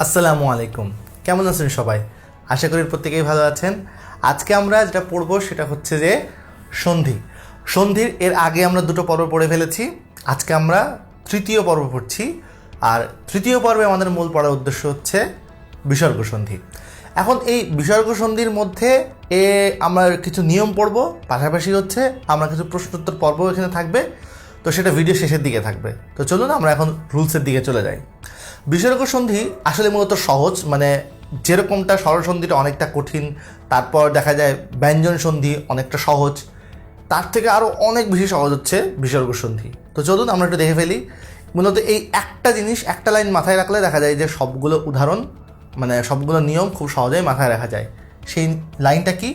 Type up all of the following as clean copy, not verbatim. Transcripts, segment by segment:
আসসালামু আলাইকুম। কেমন আছেন সবাই? আশা করি প্রত্যেকেই ভালো আছেন। আজকে আমরা যেটা পড়ব সেটা হচ্ছে যে সন্ধির এর আগে আমরা দুটো পর্ব পড়ে ফেলেছি। আজকে আমরা তৃতীয় পর্ব পড়ছি। আর তৃতীয় পর্বে আমাদের মূল পড়ার উদ্দেশ্য হচ্ছে বিসর্গ সন্ধি। এখন এই বিসর্গ সন্ধির মধ্যে আমরা কিছু নিয়ম পড়ব, পাশাপাশি হচ্ছে আমরা কিছু প্রশ্নোত্তর পর্ব এখানে থাকবে। তো সেটা ভিডিও শেষের দিকে থাকবে। তো চলুন আমরা এখন রুলসের দিকে চলে যাই। বিসর্গ সন্ধি আসলে মূলত সহজ, মানে যেরকমটা স্বরসন্ধিটা অনেকটা কঠিন, তারপর দেখা যায় ব্যঞ্জন সন্ধি অনেকটা সহজ, তার থেকে আরও অনেক বেশি সহজ হচ্ছে বিসর্গ সন্ধি। তো চলুন আমরা একটু দেখে ফেলি। মূলত এই একটা জিনিস, একটা লাইন মাথায় রাখলে দেখা যায় যে সবগুলো উদাহরণ, মানে সবগুলো নিয়ম খুব সহজেই মাথায় রাখা যায়। সেই লাইনটা কি?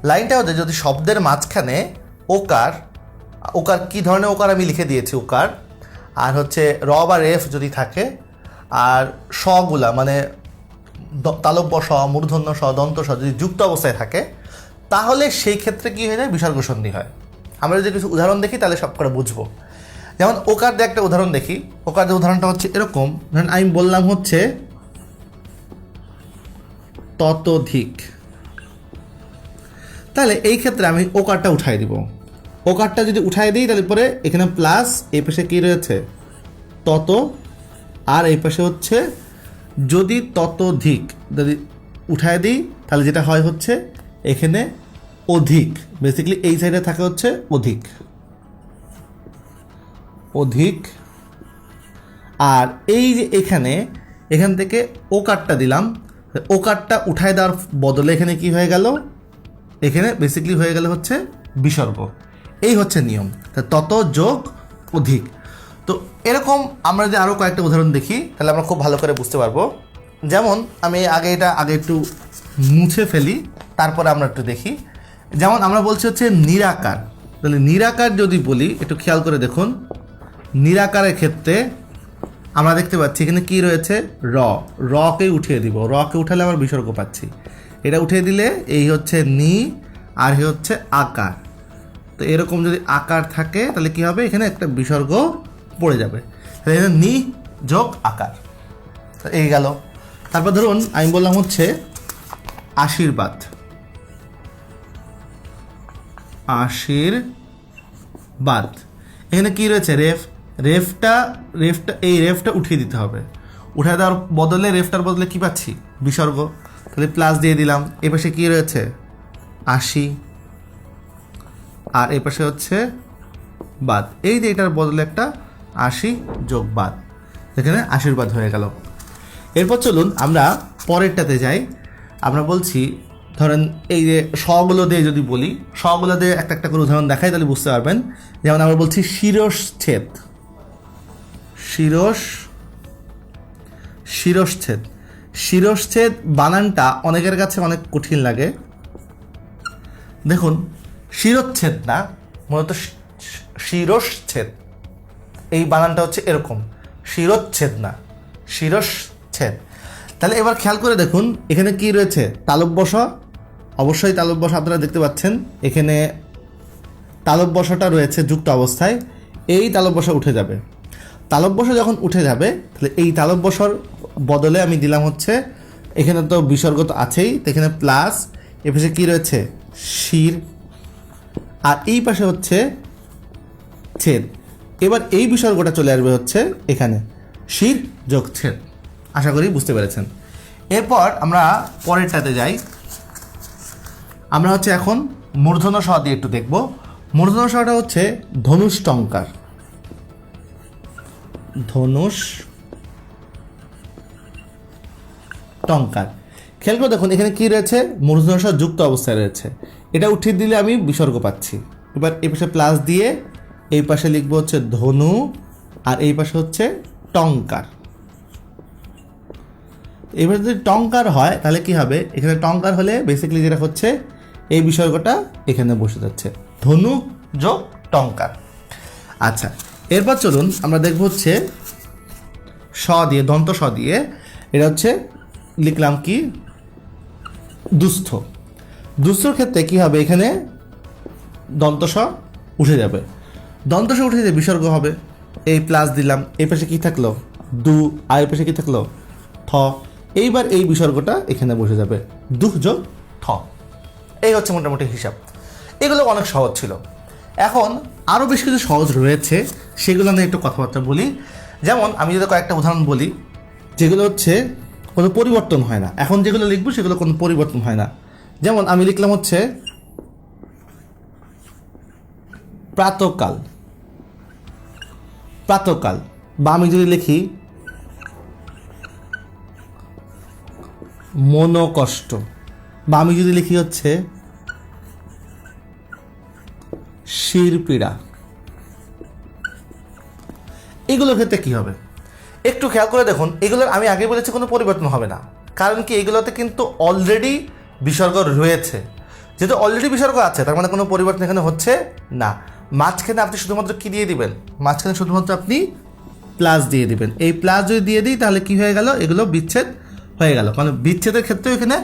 লাইনটা হচ্ছে যদি শব্দের মাঝখানে ওকার কী ধরনের ওকার আমি লিখে দিয়েছি, ওকার আর হচ্ছে র বা রেফ যদি থাকে, আর শগুলা মানে তালব্য স, মূর্ধন্য স, দন্ত স যদি যুক্ত অবস্থায় থাকে, তাহলে সেই ক্ষেত্রে কী হয়ে যায়? বিসর্গ সন্ধি হয়। আমরা যদি কিছু উদাহরণ দেখি তাহলে সব করে বুঝবো। যেমন ওকার দিয়ে একটা উদাহরণ দেখি। ওকার যে উদাহরণটা হচ্ছে এরকম, ধরেন আমি বললাম হচ্ছে ততোধিক, তাহলে এই ক্ষেত্রে আমি ওকারটা উঠাই দিব। ওকারটা যদি উঠাই দিই তাহলে পরে এখানে প্লাস, এই পাশে কী রয়েছে? তত, আর এই পাশে হচ্ছে যদি ততোধিক যদি উঠায় দিই তাহলে যেটা হয় হচ্ছে এখানে অধিক। বেসিক্যালি এই সাইডে থাকে হচ্ছে অধিক। আর এই যে এখান থেকে ওকারটা দিলাম, ওকারটা উঠায় দেওয়ার বদলে এখানে কি হয়ে গেল? এখানে বেসিক্যালি হয়ে গেল হচ্ছে বিসর্গ। এই হচ্ছে নিয়ম। তত যোগ অধিক। তো এরকম আমরা যদি আরও কয়েকটা উদাহরণ দেখি তাহলে আমরা খুব ভালো করে বুঝতে পারবো। যেমন আমি আগে একটু মুছে ফেলি, তারপরে আমরা একটু দেখি। যেমন আমরা বলছি হচ্ছে নিরাকার। তাহলে নিরাকার যদি বলি, একটু খেয়াল করে দেখুন, নিরাকারের ক্ষেত্রে আমরা দেখতে পাচ্ছি এখানে কি রয়েছে? রকে উঠিয়ে দিব। রকে উঠালে আমরা বিসর্গ পাচ্ছি। এটা উঠিয়ে দিলে এই হচ্ছে নি, আর হচ্ছে আকার। তো এরকম যদি আকার থাকে তাহলে কি হবে? এখানে একটা বিসর্গ পড়ে যাবে। তাহলে এখানে নি যোগ আকার, এই গেল। তারপর ধরুন আমি বললাম হচ্ছে আশীর্বাদ। এখানে কি রয়েছে? রেফটা এই রেফটা উঠিয়ে দিতে হবে। উঠিয়ে দেওয়ার বদলে, রেফটার বদলে কি পাচ্ছি? বিসর্গ। তাহলে প্লাস দিয়ে দিলাম। এ পাশে কি রয়েছে? আশি, আর এই পাশে হচ্ছে বাদ। এই যে এটার বদলে একটা আশি যোগ বাদ, এখানে আশীর্বাদ হয়ে গেল। এরপর চলুন আমরা পরেরটাতে যাই। আমরা বলছি, ধরেন এই যে শগুলো দিয়ে যদি বলি, শগুলো দিয়ে একটা একটা করে উদাহরণ দেখাই তাহলে বুঝতে পারবেন। যেমন আমরা বলছি শিরশ্ছেদ। শিরশ্ছেদ বানানটা অনেকের কাছে অনেক কঠিন লাগে। দেখুন, শিরচ্ছেদ না, মূলত শিরশ্ছেদ। এই বানানটা হচ্ছে এরকম, শিরচ্ছেদ না, শিরশ্ছেদ। তাহলে এবার খেয়াল করে দেখুন এখানে কি রয়েছে? তালব্য স। অবশ্যই তালব্য স আপনারা দেখতে পাচ্ছেন, এখানে তালব্য সটা রয়েছে যুক্ত অবস্থায়। এই তালব্য স উঠে যাবে। তালব্য স যখন উঠে যাবে তাহলে এই তালব্য সর বদলে আমি দিলাম হচ্ছে, এখানে তো বিসর্গ তো আছেই, তো এখানে প্লাস, এ পাশে কী রয়েছে? শির, আর এই পাশে হচ্ছে ছেদ। এবার এই বিসর্গটা চলে আসবে হচ্ছে এখানে শির যোগ ছেদ। আশা করি বুঝতে পেরেছেন। এরপর আমরা পরেরটাতে যাই। আমরা হচ্ছে এখন মূর্ধন্য স দিয়ে একটু দেখব। মূর্ধন্য সটা হচ্ছে ধনুষ টঙ্কার। খেয়াল করে দেখুন এখানে কি রয়েছে? মূর্ধন্য স যুক্ত অবস্থায় রয়েছে। এটা উঠিয়ে দিলে আমি বিসর্গ পাচ্ছি। এবার এই পাশে প্লাস দিয়ে এই পাশে লিখবো হচ্ছে ধনু, আর এই পাশে হচ্ছে টঙ্কার। এবার যদি টঙ্কার হয় তাহলে কি হবে? এখানে টঙ্কার হলে বেসিক্যালি যেটা হচ্ছে এই বিসর্গটা এখানে বসে যাচ্ছে, ধনু যোগ টঙ্কার। আচ্ছা, এরপর চলুন আমরা দেখব হচ্ছে স দিয়ে, দন্ত স দিয়ে। এটা হচ্ছে লিখলাম কি? দুস্থ। দুস্থর ক্ষেত্রে কি হবে? এখানে দন্ত স উঠে যাবে। দন্ত স উঠে যে বিসর্গ হবে, এই প্লাস দিলাম। এই পাশে কি থাকলো? দু, আর এই পাশে কি থাকলো? থ। এইবার এই বিসর্গটা এখানে বসে যাবে, দুঃ যোগ ঠ। এই হচ্ছে মোটামুটি হিসাব। এগুলো অনেক সহজ ছিল। এখন আরও বেশ কিছু সহজ রয়েছে, সেগুলো নিয়ে একটু কথাবার্তা বলি। যেমন আমি যদি কয়েকটা উদাহরণ বলি, যেগুলো হচ্ছে কোনো পরিবর্তন হয় না। এখন যেগুলো লিখবো সেগুলো কোনো পরিবর্তন হয় না। যেমন আমি লিখলাম হচ্ছে প্রাতকাল, প্রাতকাল। বা আমি যদি লিখি মনোকষ্ট, বা আমি যদি লিখি হচ্ছে শিরপীড়া, এগুলোর ক্ষেত্রে কী হবে একটু খেয়াল করে দেখুন। এগুলোর আমি আগে বলেছি কোনো পরিবর্তন হবে না, কারণ কি এগুলোতে কিন্তু অলরেডি বিসর্গ রয়েছে। যেহেতু অলরেডি বিসর্গ আছে, তার মানে কোনো পরিবর্তন এখানে হচ্ছে না। মাঝখানে আপনি শুধুমাত্র কী দিয়ে দিবেন, মাঝখানে শুধুমাত্র আপনি প্লাস দিয়ে দিবেন। এই প্লাস যদি দিয়ে দিই তাহলে কি হয়ে গেল, এগুলো বিচ্ছেদ হয়ে গেল। মানে বিচ্ছেদের ক্ষেত্রেও এখানে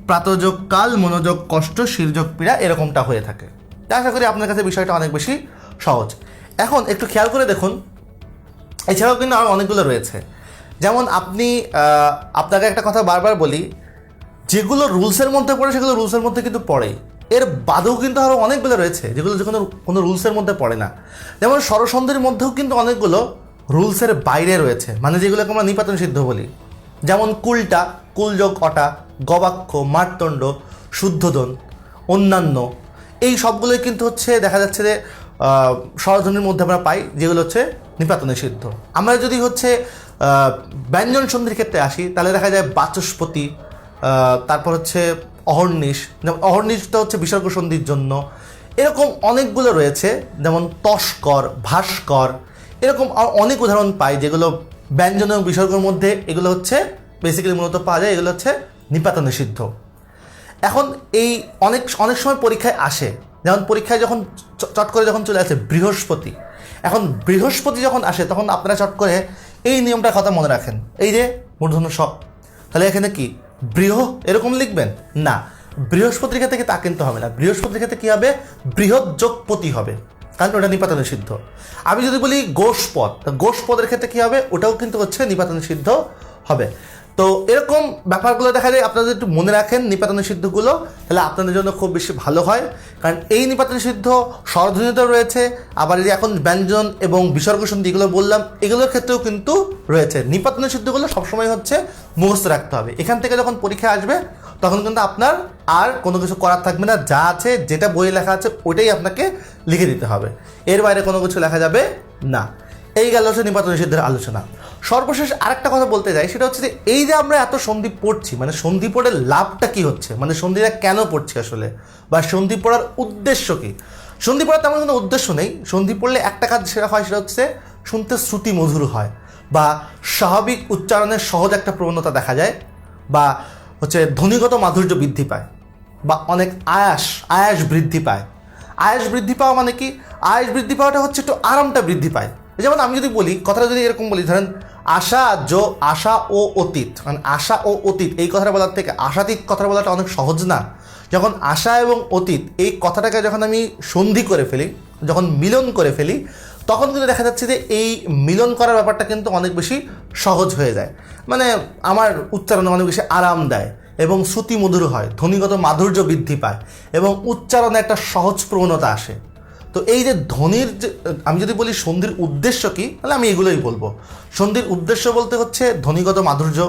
প্রাতযোগ কাল, মনোযোগ কষ্ট, শিরযোগ পীড়া এরকমটা হয়ে থাকে। তা আশা করি আপনার কাছে বিষয়টা অনেক বেশি সহজ। এখন একটু খেয়াল করে দেখুন, এছাড়াও কিন্তু আরও অনেকগুলো রয়েছে। যেমন আপনাকে একটা কথা বারবার বলি, যেগুলো রুলসের মধ্যে পড়ে সেগুলো রুলসের মধ্যে কিন্তু পড়ে। এর বাদেও কিন্তু আরও অনেকগুলো রয়েছে যেগুলো যে কোনো রুলসের মধ্যে পড়ে না। যেমন স্বরসন্ধির মধ্যেও কিন্তু অনেকগুলো রুলসের বাইরে রয়েছে, মানে যেগুলোকে আমরা নিপাতন সিদ্ধ বলি। যেমন কুলটা, কুলযোগ অটা, গবাক্ষ, মারতণ্ড, শুদ্ধোদন, অন্যান্য, এই সবগুলোই কিন্তু হচ্ছে দেখা যাচ্ছে যে স্বরধ্বনির মধ্যে আমরা পাই, যেগুলো হচ্ছে নিপাতনে সিদ্ধ। আমরা যদি হচ্ছে ব্যঞ্জন সন্ধির ক্ষেত্রে আসি, তাহলে দেখা যায় বাচস্পতি, তারপর হচ্ছে অহর্নিশ। যেমন অহর্নিশটা হচ্ছে বিসর্গ সন্ধির জন্য। এরকম অনেকগুলো রয়েছে, যেমন তস্কর, ভাস্কর, এরকম অনেক উদাহরণ পাই যেগুলো ব্যঞ্জন এবং বিসর্গের মধ্যে এগুলো হচ্ছে বেসিক্যালি মূলত পাওয়া যায়। এগুলো হচ্ছে নিপাতনে সিদ্ধ। এখন এই অনেক সময় পরীক্ষায় আসে, যেমন পরীক্ষায় যখন চট করে যখন চলে আসে বৃহস্পতি। এখন বৃহস্পতি যখন আসে তখন আপনারা চট করে এই নিয়মটার কথা মনে রাখেন, এই যে মূর্ধন্য স, তাহলে এখানে কি বৃহ এরকম লিখবেন না, বৃহস্পতির ক্ষেত্রে কি তা কিন্তু হবে না। বৃহস্পতির ক্ষেত্রে কী হবে, বৃহৎ যোগপতি হবে, কারণ ওটা নিপাতনে সিদ্ধ। আমি যদি বলি গোষ্পদ, গোষ্পদের ক্ষেত্রে কী হবে, ওটাও কিন্তু হচ্ছে নিপাতনে সিদ্ধ হবে। তো এরকম ব্যাপারগুলো দেখা যায়, আপনারা যদি একটু মনে রাখেন নিপাতনে সিদ্ধগুলো, তাহলে আপনাদের জন্য খুব বেশি ভালো হয়। কারণ এই নিপাতনে সিদ্ধ স্বরধ্বনিতেও রয়েছে, আবার এই যে এখন ব্যঞ্জন এবং বিসর্গ সন্ধি এগুলো বললাম, এগুলোর ক্ষেত্রেও কিন্তু রয়েছে। নিপাতনে সিদ্ধগুলো সবসময় হচ্ছে মুখস্থ রাখতে হবে। এখান থেকে যখন পরীক্ষা আসবে তখন কিন্তু আপনার আর কোনো কিছু করার থাকবে না, যা আছে যেটা বইয়ে লেখা আছে ওইটাই আপনাকে লিখে দিতে হবে, এর বাইরে কোনো কিছু লেখা যাবে না। এই গেল হচ্ছে নিপাতন নিষিদ্ধের আলোচনা। সর্বশেষ আরেকটা কথা বলতে যাই, সেটা হচ্ছে যে এই যে আমরা এত সন্ধি পড়ছি, মানে সন্ধি পড়ে লাভটা কি হচ্ছে, মানে সন্ধিটা কেন পড়ছি আসলে, বা সন্ধি পড়ার উদ্দেশ্য কি। সন্ধি পড়ার তেমন কোনো উদ্দেশ্য নেই। সন্ধি পড়লে একটা কাজ সেটা হয়, সেটা হচ্ছে শুনতে শ্রুতি মধুর হয়, বা স্বাভাবিক উচ্চারণের সহজ একটা প্রবণতা দেখা যায়, বা হচ্ছে ধ্বনিগত মাধুর্য বৃদ্ধি পায়, বা অনেক আয়াস বৃদ্ধি পায়। আয়াস বৃদ্ধি পাওয়া মানে কি, আয়াস বৃদ্ধি পাওয়াটা হচ্ছে একটু আরামটা বৃদ্ধি পায়। যেমন আমি যদি বলি, কথাটা যদি এরকম বলি, ধরেন আশা ও অতীত, মানে আশা ও অতীত এই কথাটা বলার থেকে আশাতীত কথাটা বলাটা অনেক সহজ না। যখন আশা এবং অতীত এই কথাটাকে যখন আমি সন্ধি করে ফেলি, যখন মিলন করে ফেলি, তখন কিন্তু দেখা যাচ্ছে যে এই মিলন করার ব্যাপারটা কিন্তু অনেক বেশি সহজ হয়ে যায়। মানে আমার উচ্চারণে অনেক বেশি আরাম দেয় এবং শ্রুতি মধুর হয়, ধ্বনিগত মাধুর্য বৃদ্ধি পায় এবং উচ্চারণে একটা সহজ প্রবণতা আসে। তো এই যে ধ্বনির যে, আমি যদি বলি সন্ধির উদ্দেশ্য কী, তাহলে আমি এগুলোই বলবো। সন্ধির উদ্দেশ্য বলতে হচ্ছে ধ্বনিগত মাধুর্য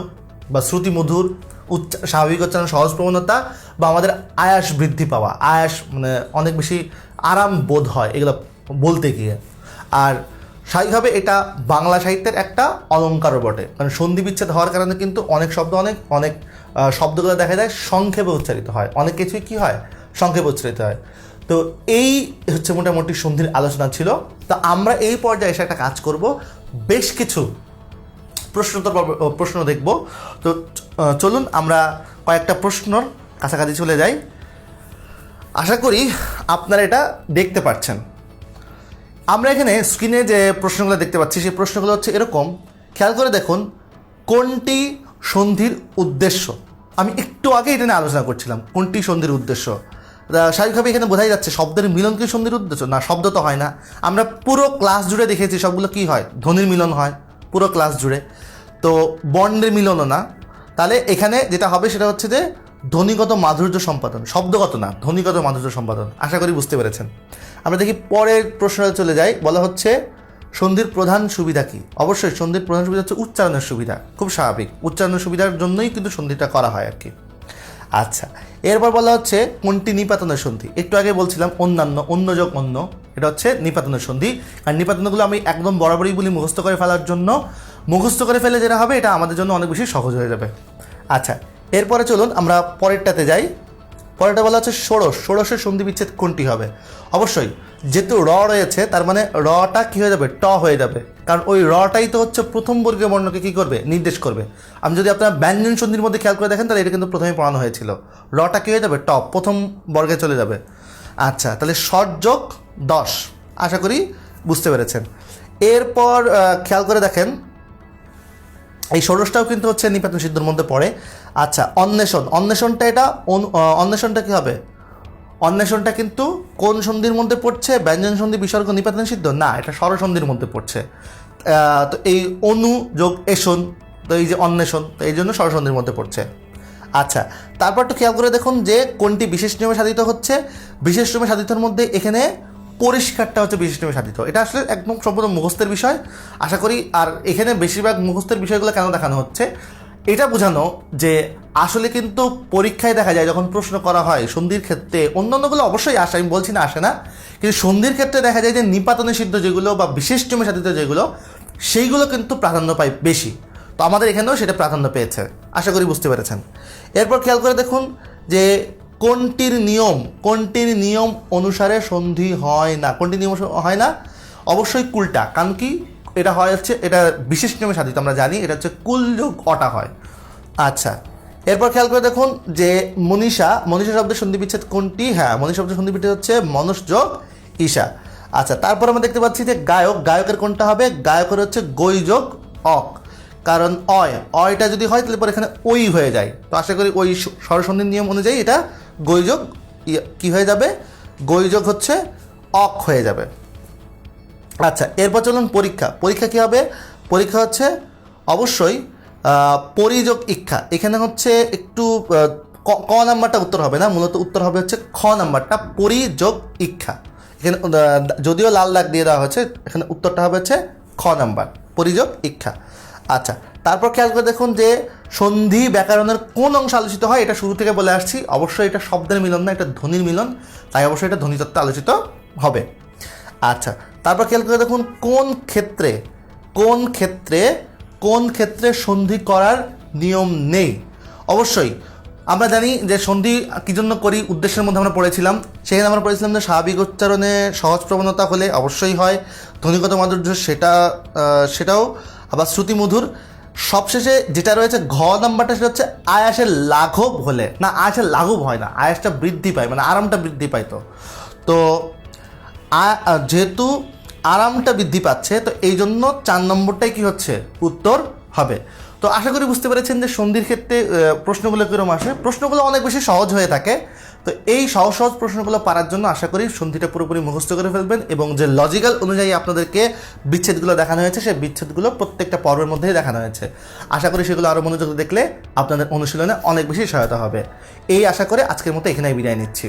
বা শ্রুতি মধুর, স্বাভাবিক উচ্চারণ সহজ প্রবণতা, বা আমাদের আয়াস বৃদ্ধি পাওয়া, আয়াস মানে অনেক বেশি আরাম বোধ হয় এগুলো বলতে গিয়ে। আর স্বাভাবিকভাবে এটা বাংলা সাহিত্যের একটা অলঙ্কারও বটে, কারণ সন্ধি বিচ্ছেদ হওয়ার কারণে কিন্তু অনেক শব্দ অনেক শব্দগুলো দেখা যায় সংক্ষেপে উচ্চারিত হয়, অনেক কিছুই কী হয় সংক্ষেপে উচ্চারিত হয়। তো এই হচ্ছে মোটামুটি সন্ধির আলোচনা ছিল। তো আমরা এই পর্যায়ে এসে একটা কাজ করব, বেশ কিছু প্রশ্ন দেখব। তো চলুন আমরা কয়েকটা প্রশ্নর কাছাকাছি চলে যাই। আশা করি আপনারা এটা দেখতে পাচ্ছেন। আমরা এখানে স্ক্রিনে যে প্রশ্নগুলো দেখতে পাচ্ছি, সেই প্রশ্নগুলো হচ্ছে এরকম, খেয়াল করে দেখুন, কোনটি সন্ধির উদ্দেশ্য। আমি একটু আগে এটা নিয়ে আলোচনা করছিলাম, কোনটি সন্ধির উদ্দেশ্য। স্বাভাবিকভাবে এখানে বোঝাই যাচ্ছে শব্দের মিলন কি সন্ধির উদ্দেশ্য না, শব্দ তো হয় না। আমরা পুরো ক্লাস জুড়ে দেখেছি সবগুলো কি হয়, ধ্বনির মিলন হয় পুরো ক্লাস জুড়ে, তো বর্ণের মিলনও না। তাহলে এখানে যেটা হবে সেটা হচ্ছে যে ধ্বনিগত মাধুর্য সম্পাদন, শব্দগত না, ধ্বনিগত মাধুর্য সম্পাদন। আশা করি বুঝতে পেরেছেন। আমরা দেখি পরের প্রশ্নে চলে যাই। বলা হচ্ছে সন্ধির প্রধান সুবিধা কি? অবশ্যই সন্ধির প্রধান সুবিধা হচ্ছে উচ্চারণের সুবিধা। খুব স্বাভাবিক, উচ্চারণের সুবিধার জন্যই কিন্তু সন্ধিটা করা হয় আর কি। আচ্ছা, এরপর বলা হচ্ছে কোনটি নিপাতনের সন্ধি? একটু আগে বলছিলাম অন্যান্য, অন্য যোগ অন্য, এটা হচ্ছে নিপাতনের সন্ধি। আর নিপাতনগুলো আমি একদম বরাবরই বলি মুখস্থ করে ফেলার জন্য। মুখস্থ করে ফেলে যেটা হবে এটা আমাদের জন্য অনেক বেশি সহজ হয়ে যাবে। আচ্ছা, এরপরে চলুন আমরা পরেরটাতে যাই। পরেরটা বলা হচ্ছে ষোড়শ। ষোড়শের সন্ধি বিচ্ছেদ কোনটি হবে? অবশ্যই যেহেতু র রয়েছে তার মানে রটা কী হয়ে যাবে? ট হয়ে যাবে, কারণ ওই রটাই তো হচ্ছে প্রথম বর্গীয় বর্ণকে কী করবে? নির্দেশ করবে। আমি যদি আপনারা ব্যঞ্জন সন্ধির মধ্যে খেয়াল করে দেখেন তাহলে এটা কিন্তু প্রথমে পড়ানো হয়েছিল। রটা কী হয়ে যাবে? ট, প্রথম বর্গে চলে যাবে। আচ্ছা, তাহলে ষট যোগ 10, আশা করি বুঝতে পেরেছেন। এরপর খেয়াল করে দেখেন এই ষোড়শটাও কিন্তু হচ্ছে নিপাতন সিদ্ধর মধ্যে পড়ে। আচ্ছা, অন্বেষণ। অন্বেষণটা এটা অন্বেষণটা কী হবে? অন্বেষণটা কিন্তু কোন সন্ধির মধ্যে পড়ছে? ব্যঞ্জন সন্ধি বিসর্গ নিপাতন সিদ্ধ না, এটা স্বরসন্ধির মধ্যে পড়ছে। তো এই অনু যোগ এষণ, তো এই যে অন্বেষণ, তো এই জন্য স্বরসন্ধির মধ্যে পড়ছে। আচ্ছা, তারপর একটু খেয়াল করে দেখুন যে কোনটি বিশেষ নিয়মে সাধিত হচ্ছে। বিশেষ নিয়মে সাধিতর মধ্যে এখানে পরিষ্কারটা হচ্ছে বিশেষ নিয়মে সাধিত। এটা আসলে একদম সম্পূর্ণ মুখস্থের বিষয় আশা করি। আর এখানে বেশিরভাগ মুখস্থের বিষয়গুলো কেন দেখানো হচ্ছে এটা বোঝানো যে আসলে কিন্তু পরীক্ষায় দেখা যায় যখন প্রশ্ন করা হয় সন্ধির ক্ষেত্রে, অন্যান্যগুলো অবশ্যই আসে, আমি বলছি না আসে না, কিন্তু সন্ধির ক্ষেত্রে দেখা যায় যে নিপাতনে সিদ্ধ যেগুলো বা বিশেষ নিয়মে সাধিত যেগুলো সেইগুলো কিন্তু প্রাধান্য পায় বেশি। তো আমাদের এখানেও সেটা প্রাধান্য পেয়েছে, আশা করি বুঝতে পেরেছেন। এরপর খেয়াল করে দেখুন যে কোনটির নিয়ম অনুসারে সন্ধি হয় না? কোনটি নিয়ম হয় না? অবশ্যই কুলটা। কারণ কি এটা হয় হচ্ছে এটা বিশেষ নিয়মে সাধিত, আমরা জানি এটা হচ্ছে কুল যোগ অটা হয়। আচ্ছা, এরপর খেয়াল করে দেখুন যে মনীষা শব্দের সন্ধি বিচ্ছেদ কোনটি? হ্যাঁ, মনীষা শব্দের সন্ধি বিচ্ছেদ হচ্ছে মনস যোগ ঈশা। আচ্ছা, তারপর আমরা দেখতে পাচ্ছি যে গায়কের কোনটা হবে? গায়কের হচ্ছে গৈ যোগ অক, কারণ অয়টা যদি হয় তাহলে পরে এখানে ওই হয়ে যায়। তো আশা করি ওই স্বরসন্ধির নিয়ম অনুযায়ী এটা গৈ যোগ কী হয়ে যাবে? গৈ যোগ হচ্ছে অক হয়ে যাবে। আচ্ছা, এরপর চলুন পরীক্ষা কী হবে? পরীক্ষা হচ্ছে অবশ্যই পরিযোগ ইক্ষা। এখানে হচ্ছে একটু ক নাম্বারটা উত্তর হবে না, মূলত উত্তর হবে হচ্ছে খ নাম্বারটা, পরিযোগ ইক্ষা। এখানে যদিও লাল দাগ দিয়ে দেওয়া হয়েছে, এখানে উত্তরটা হবে হচ্ছে খ নাম্বার, পরিযোগ ইক্ষা। আচ্ছা, তারপর খেয়াল করে দেখুন যে সন্ধি ব্যাকরণের কোন অংশ আলোচিত হয়? এটা শুরু থেকে বলে আসছি, অবশ্যই এটা শব্দের মিলন না, এটা ধ্বনির মিলন, তাই অবশ্যই এটা ধ্বনিতত্ত্বে আলোচিত হবে। আচ্ছা, তারপর খেয়াল করে দেখুন কোন ক্ষেত্রে সন্ধি করার নিয়ম নেই। অবশ্যই আমরা জানি যে সন্ধি কী জন্য করি, উদ্দেশ্যের মধ্যে আমরা পড়েছিলাম। সেখানে আমরা পড়েছিলাম যে স্বাভাবিক উচ্চারণে সহজ প্রবণতা হলে অবশ্যই হয়, ধ্বনিগত মাধুর্য সেটাও আবার শ্রুতিমধুর। সবশেষে যেটা রয়েছে ঘ নাম্বারটা, সেটা হচ্ছে আয়াসের লাঘব হলে। না, আয়াসের লাঘব হয় না, আয়াসটা বৃদ্ধি পায়, মানে আরামটা বৃদ্ধি পায়। তো যেহেতু আরামটা বৃদ্ধি পাচ্ছে তো এই জন্য 4 নম্বরটাই কি হচ্ছে? উত্তর হবে। তো আশা করি বুঝতে পেরেছেন যে সন্ধির ক্ষেত্রে প্রশ্নগুলো কীরকম আসে। প্রশ্নগুলো অনেক বেশি সহজ হয়ে থাকে। তো এই সহজ প্রশ্নগুলো পারার জন্য আশা করি সন্ধিটা পুরোপুরি মুখস্থ করে ফেলবেন, এবং যে লজিক্যাল অনুযায়ী আপনাদেরকে বিচ্ছেদগুলো দেখানো হয়েছে সেই বিচ্ছেদগুলো প্রত্যেকটা পর্বের মধ্যেই দেখানো হয়েছে। আশা করি সেগুলো আরও মনোযোগ দেখলে আপনাদের অনুশীলনে অনেক বেশি সহায়তা হবে। এই আশা করে আজকের মতো এখানেই বিদায় নিচ্ছি।